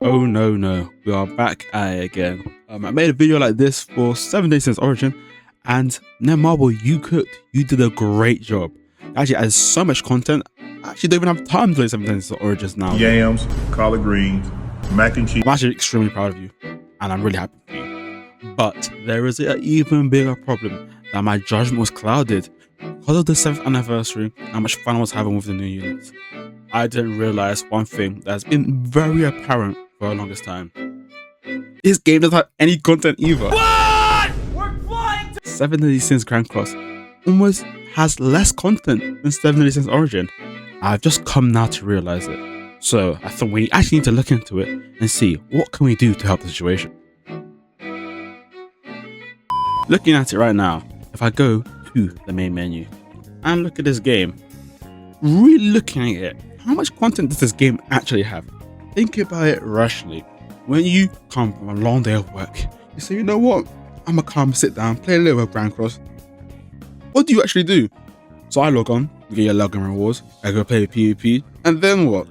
Oh no, we are back at it again. I made a video like this for 7 days since Origin, and Marble, you cooked. You did a great job. Actually, there's so much content. I actually don't even have time to play 7 days since Origins now. Yams, collard greens, mac and cheese. I'm actually extremely proud of you, and I'm really happy for you. But there is an even bigger problem, that my judgment was clouded because of the 7th anniversary and how much fun I was having with the new units. I didn't realize one thing that has been very apparent for the longest time. This game doesn't have any content either. What? We're flying to 7 Days since Grand Cross almost has less content than 7 Days since Origin. I've just come now to realize it. So I thought we actually need to look into it and see what can we do to help the situation. Looking at it right now, if I go to the main menu and look at this game, really looking at it, how much content does this game actually have? Think about it rationally. When you come from a long day of work, you say, you know what, I'm gonna come sit down, play a little bit of Grand Cross. What do you actually do? So I log on, you get your login rewards, I go play PvP, and then what?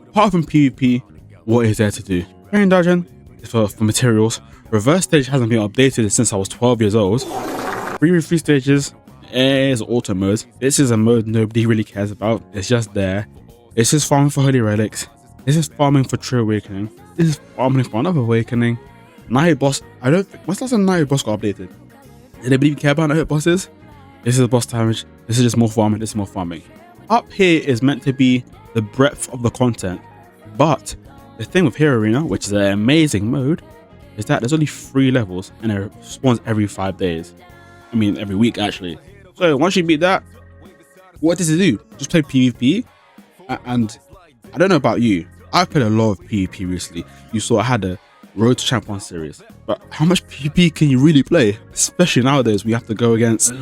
Apart from PvP, what is there to do? Training dungeon is for materials. Reverse stage hasn't been updated since I was 12 years old. 3v3 stages is auto mode. This is a mode nobody really cares about. It's just there. It's just farming for holy relics. This is farming for true awakening. This is farming for another awakening. Night boss, I don't think, what's the last time Night boss got updated? Did anybody care about Night bosses? This is boss damage. This is just more farming. This is more farming. Up here is meant to be the breadth of the content. But the thing with Hero Arena, which is an amazing mode, is that there's only 3 levels and it spawns every 5 days. I mean, every week actually. So once you beat that, what does it do? Just play PvP? And I don't know about you, I've played a lot of PvP recently. You saw I had a Road to Champ 1 series, but how much PvP can you really play? Especially nowadays, we have to go against yeah,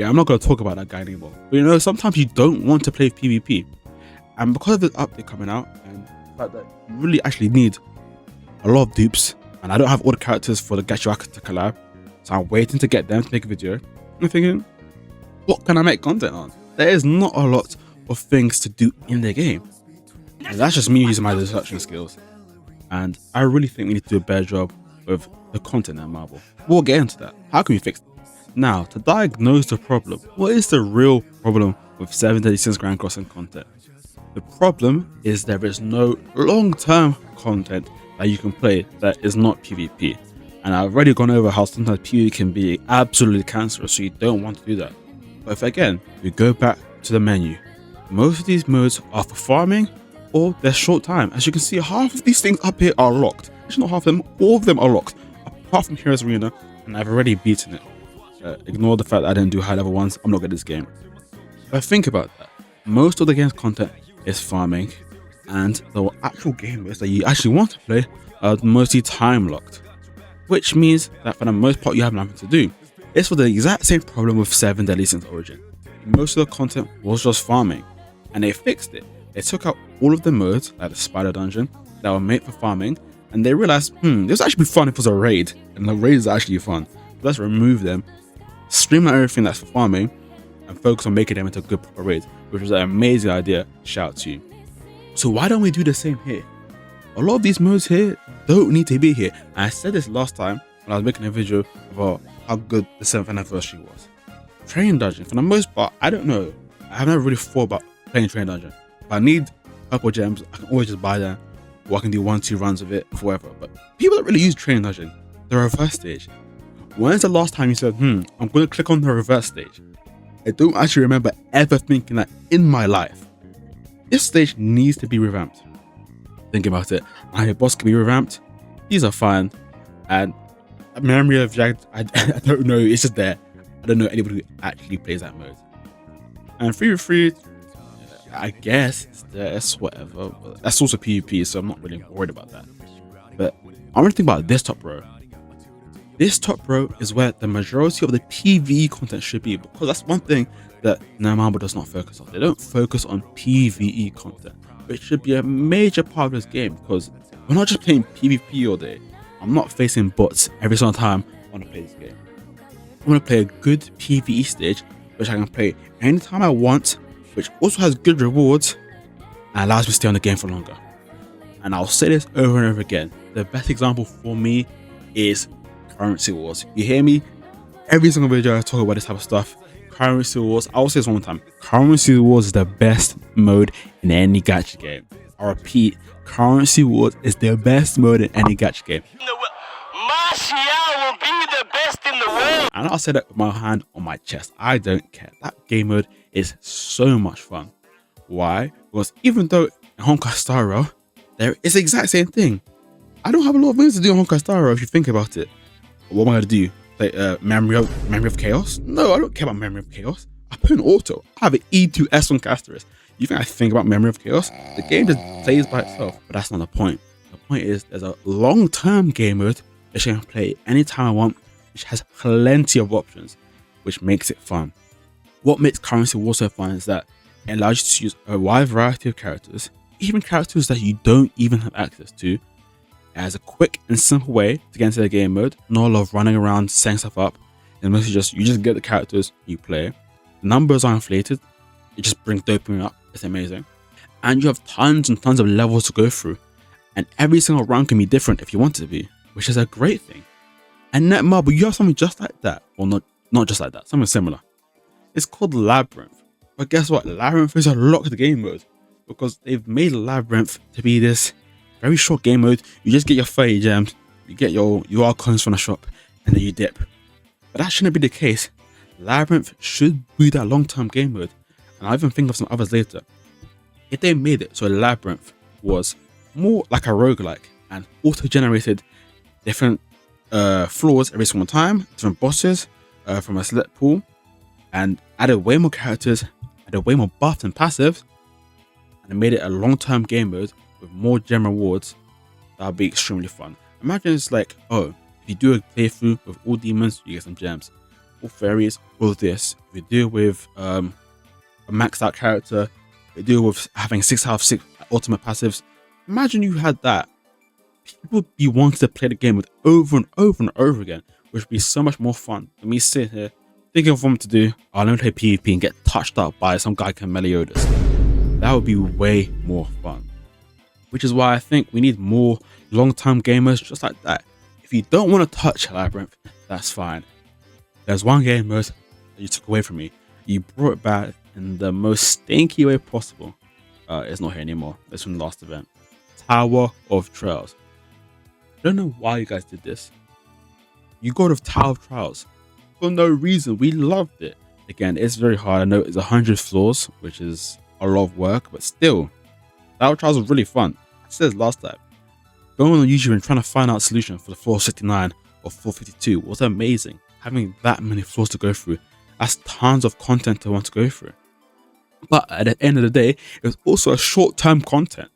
I'm not going to talk about that guy anymore. But you know, sometimes you don't want to play PvP. And because of this update coming out, and the fact that you really actually need a lot of dupes, and I don't have all the characters for the Gachuaka to collab, so I'm waiting to get them to make a video. I'm thinking, what can I make content on? There is not a lot of things to do in the game. And that's just me using my deduction skills. And I really think we need to do a better job with the content in Marvel. We'll get into that. How can we fix it? Now, to diagnose the problem, what is the real problem with 7 Days since Grand Cross and content? The problem is there is no long-term content that you can play that is not PvP. And I've already gone over how sometimes PvP can be absolutely cancerous, so you don't want to do that. But if again, we go back to the menu, most of these modes are for farming or they're short time. As you can see, half of these things up here are locked. Actually not half of them, all of them are locked. Apart from Heroes Arena, and I've already beaten it. Ignore the fact that I didn't do high level ones, I'm not good at this game. But think about that. Most of the game's content is farming, and the actual game modes that you actually want to play are mostly time locked. Which means that for the most part you have nothing to do. It's for the exact same problem with 7 Days since Origin. Most of the content was just farming, and they fixed it. They took out all of the modes, like the spider dungeon, that were made for farming, and they realized, this would actually be fun if it was a raid, and the raids are actually fun. Let's remove them, streamline everything that's for farming, and focus on making them into good proper raids, which was an amazing idea. Shout out to you. So why don't we do the same here? A lot of these modes here don't need to be here. And I said this last time when I was making a video about how good the 7th anniversary was. Training dungeon, for the most part, I don't know. I have never really thought about playing training dungeon. If I need purple gems, I can always just buy them, or I can do 1-2 runs of it, forever. But people don't really use training dungeon. The reverse stage. When's the last time you said, I'm going to click on the reverse stage? I don't actually remember ever thinking that in my life. This stage needs to be revamped. Think about it. Iron Boss can be revamped. These are fine. And Memory of Jag, I don't know. It's just there. I don't know anybody who actually plays that mode. And 3v3, I guess it's there. It's whatever. But that's also PvP, so I'm not really worried about that. But I want to think about this top row. This top row is where the majority of the PvE content should be, because that's one thing that Marble does not focus on. They don't focus on PvE content, which should be a major part of this game, because we're not just playing PvP all day. I'm not facing bots every single time I want to play this game. I want to play a good PvE stage which I can play anytime I want, which also has good rewards and allows me to stay on the game for longer. And I'll say this over and over again. The best example for me is Currency Wars. You hear me? Every single video I talk about this type of stuff. Currency Wars. I will say this one more time. Currency Wars is the best mode in any gacha game. I repeat, Currency Wars is the best mode in any gacha game. Martial will be the best in the world. And I'll say that with my hand on my chest. I don't care. That game mode is so much fun. Why? Because even though in Honkai Star Rail, it's the exact same thing. I don't have a lot of things to do in Honkai Star Rail if you think about it. What am I going to do? Like Memory of Chaos? No, I don't care about Memory of Chaos. I put in auto. I have an E2S on Casteris. You think I think about Memory of Chaos? The game just plays by itself. But that's not the point. The point is there's a long-term game mode which I can play anytime I want, which has plenty of options, which makes it fun. What makes Currency War so fun is that it allows you to use a wide variety of characters, even characters that you don't even have access to, as a quick and simple way to get into the game mode. Not a lot of running around, setting stuff up. And mostly you just get the characters, you play. The numbers are inflated. It just brings dopamine up. It's amazing. And you have tons and tons of levels to go through. And every single run can be different if you want it to be, which is a great thing. And Netmarble, you have something just like that. Well, not just like that, something similar. It's called Labyrinth. But guess what? Labyrinth is a locked game mode because they've made Labyrinth to be this very short game mode. You just get your 30 gems, you get your UR coins from the shop, and then you dip. But that shouldn't be the case. Labyrinth should be that long-term game mode. And I'll even think of some others later. If they made it so Labyrinth was more like a roguelike and auto-generated different floors every single time, different bosses from a select pool, and added way more characters, added way more buffs and passives, and made it a long-term game mode with more gem rewards, that would be extremely fun. Imagine it's like, oh, if you do a playthrough with all demons, you get some gems, all fairies, all this. If you do it with a maxed out character, if you do it with having 6 out of 6 ultimate passives, imagine you had that. People would be wanting to play the game with over and over and over again, which would be so much more fun than me sitting here thinking of what to do. I'll only play PvP and get touched up by some guy can Meliodas. That would be way more fun. Which is why I think we need more long-term gamers just like that. If you don't want to touch Labyrinth, that's fine. There's one game mode that you took away from me. You brought it back in the most stinky way possible. It's not here anymore. It's from the last event. Tower of Trials. I don't know why you guys did this. You got with Tower of Trials for no reason. We loved it. Again, it's very hard. I know it's 100 floors, which is a lot of work, but still, Tower of Trials was really fun. I said this last time. Going on YouTube and trying to find out a solution for the floor 69 or 452 was amazing. Having that many floors to go through, that's tons of content to want to go through. But at the end of the day, it was also a short-term content.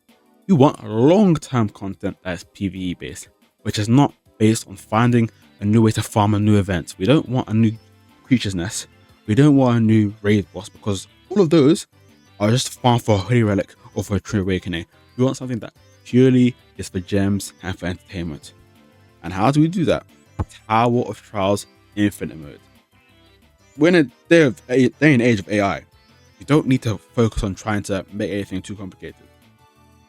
We want long-term content that is PvE based, which is not based on finding a new way to farm a new event. We don't want a new creature's nest. We don't want a new raid boss, because all of those are just farm for a holy relic or for a true awakening. We want something that purely is for gems and for entertainment. And how do we do that? Tower of Trials Infinite mode. We're in a day and age of AI. You don't need to focus on trying to make anything too complicated.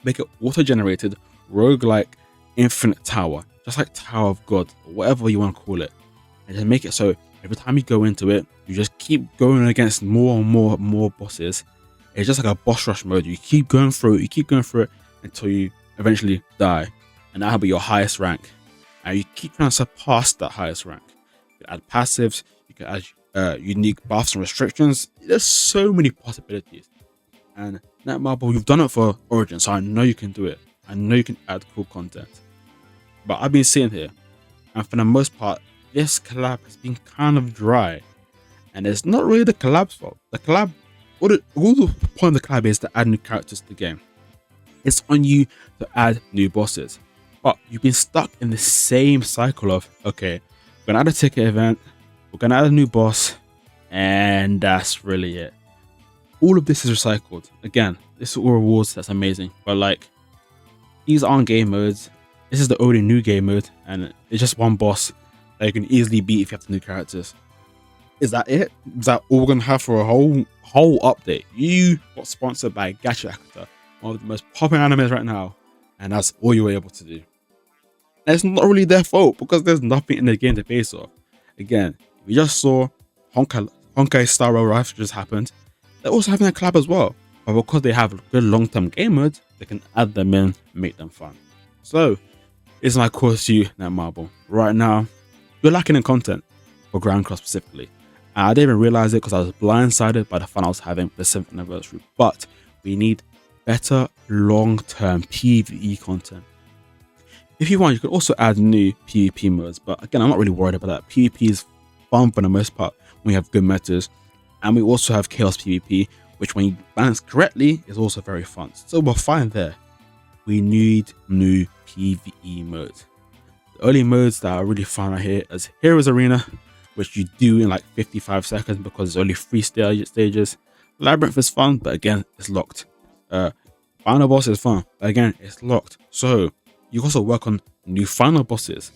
Make it auto-generated, roguelike, infinite tower, just like Tower of God, or whatever you want to call it. And just make it so every time you go into it, you just keep going against more and more bosses. It's just like a boss rush mode. You keep going through it, until you eventually die. And that'll be your highest rank. And you keep trying to surpass that highest rank. You can add passives, you can add unique buffs and restrictions. There's so many possibilities. And Netmarble, you've done it for Origin, so I know you can do it. I know you can add cool content. But I've been sitting here, and for the most part, this collab has been kind of dry. And it's not really the collab's fault. The collab, all the point of the collab is to add new characters to the game. It's on you to add new bosses. But you've been stuck in the same cycle of, okay, we're going to add a ticket event, we're going to add a new boss, and that's really it. All of this is recycled. Again, this is all rewards, that's amazing. But like, these aren't game modes. This is the only new game mode, and it's just one boss that you can easily beat if you have the new characters. Is that it? Is that all we're gonna have for a whole update? You got sponsored by Gacha Akata, one of the most popular animes right now, and that's all you were able to do. And it's not really their fault because there's nothing in the game to base off. Again, we just saw Honkai Star Rail Rise just happened. They're also having a collab as well, but because they have good long-term game modes, they can add them in and make them fun. So, it's my course to you, Netmarble. Right now, you're lacking in content for Grand Cross specifically. And I didn't even realize it because I was blindsided by the fun I was having for the 7th anniversary. But we need better long-term PvE content. If you want, you can also add new PvP modes, but again, I'm not really worried about that. PvP is fun for the most part when we have good metas, and we also have Chaos PvP, which when you balance correctly is also very fun. So we're fine there. We need new PvE modes. The only modes that are really fun right here is Heroes Arena, which you do in like 55 seconds because it's only 3 stages. Labyrinth is fun, but again, it's locked. Final boss is fun, but again, it's locked. So you also work on new final bosses.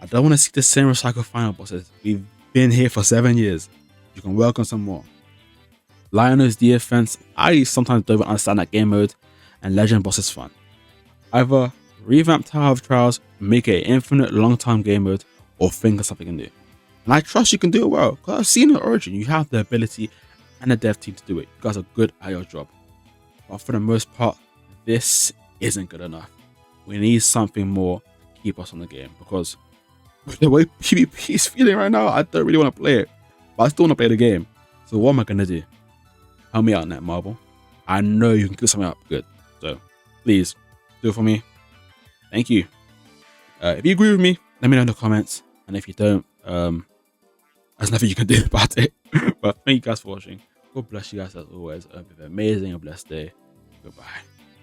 I don't want to see the same recycled final bosses. We've been here for 7 years. You can work on some more. Lionel's defense, I sometimes don't understand that game mode, and Legend boss is fun. Either revamp Tower of Trials, make it an infinite long-time game mode, or think of something new. And I trust you can do it well, because I've seen in Origin, you have the ability and the dev team to do it. You guys are good at your job. But for the most part, this isn't good enough. We need something more to keep us on the game, because with the way PvP is feeling right now, I don't really want to play it. But I still want to play the game. So what am I going to do? Help me out, Netmarble. I know you can do something up good. So please, do it for me. Thank you. If you agree with me, let me know in the comments. And if you don't, there's nothing you can do about it. But thank you guys for watching. God bless you guys as always. Have an amazing and blessed day. Goodbye.